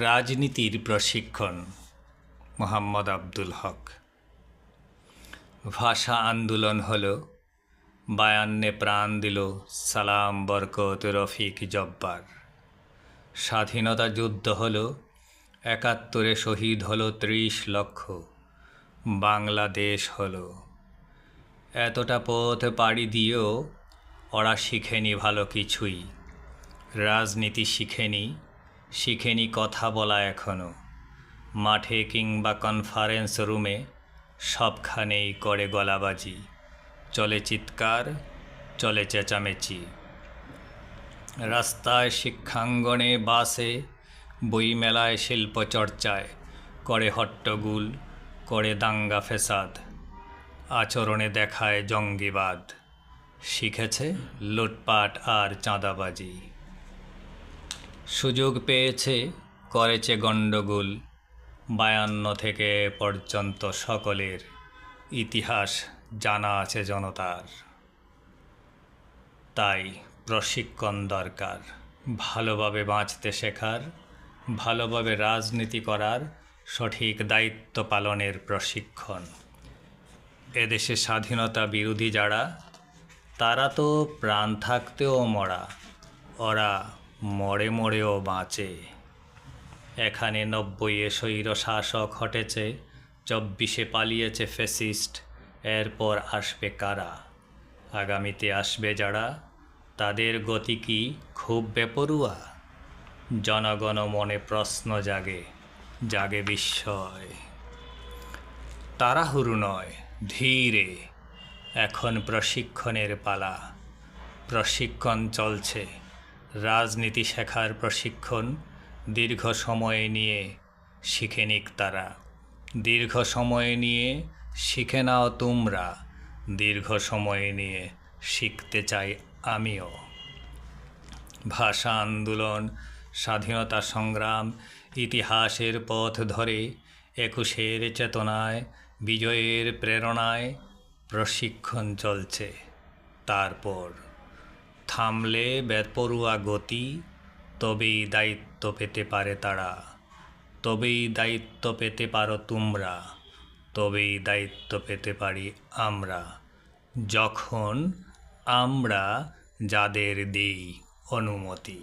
রাজনীতির প্রশিক্ষণ। মোহাম্মদ আব্দুল হক। ভাষা আন্দোলন হলো, 52 প্রাণ দিল সালাম বরকত রফিক জব্বার। স্বাধীনতা যুদ্ধ হলো, 71 শহীদ হলো 30 লক্ষ। বাংলাদেশ হলো। এতটা পথ পাড়ি দিয়েও ওরা শিখেনি ভালো কিছুই। রাজনীতি শিখেনি কথা বলা এখনো। মাঠে কিংবা কনফারেন্স রুমে সবখানেই করে গলাবাজি, চলে চিৎকার, চলে চেঁচামেচি। রাস্তায়, শিক্ষাঙ্গনে, বাসে, বইমেলায়, শিল্পচর্চায় করে হট্টগোল, করে দাঙ্গা ফেসাদ, আচরণে দেখায় জঙ্গিবাদ। শিখেছে লুটপাট আর চাঁদাবাজি। সুযোগ পেয়েছে, করেছে গণ্ডগোল। 52 থেকে পর্যন্ত সকলের ইতিহাস জানা আছে জনতার। তাই প্রশিক্ষণ দরকার, ভালোভাবে বাঁচতে শেখার, ভালোভাবে রাজনীতি করার, সঠিক দায়িত্ব পালনের প্রশিক্ষণ। এদেশে স্বাধীনতা বিরোধী যারা, তারা তো প্রাণ থাকতেও মরা, ওরা মরে মরেও বাঁচে। এখানে 90-এ স্বৈর শাসক হটেছে, 24-এ পালিয়েছে ফ্যাসিস্ট। এরপর আসবে কারা? আগামীতে আসবে যারা, তাদের গতি কি খুব বেপরুয়া? জনগণ মনে প্রশ্ন জাগে বিস্ময়। তাড়াহুড়ো নয়, ধীরে, এখন প্রশিক্ষণের পালা। প্রশিক্ষণ চলছে, রাজনীতি শেখার প্রশিক্ষণ। দীর্ঘ সময় নিয়ে শিখে নিক তারা। দীর্ঘ সময় নিয়ে শিখে নাও তোমরা। দীর্ঘ সময় নিয়ে শিখতে চাই আমিও। ভাষা আন্দোলন, স্বাধীনতা সংগ্রাম, ইতিহাসের পথ ধরে 21-এর চেতনায়, বিজয়ের প্রেরণায় প্রশিক্ষণ চলছে। তারপর থামলে বেপরুয়া গতি, তবেই দায়িত্ব পেতে পারে তারা। তবেই দায়িত্ব পেতে পারো তোমরা। তবেই দায়িত্ব পেতে পারি আমরা, যখন আমরা যাদের দিই অনুমতি।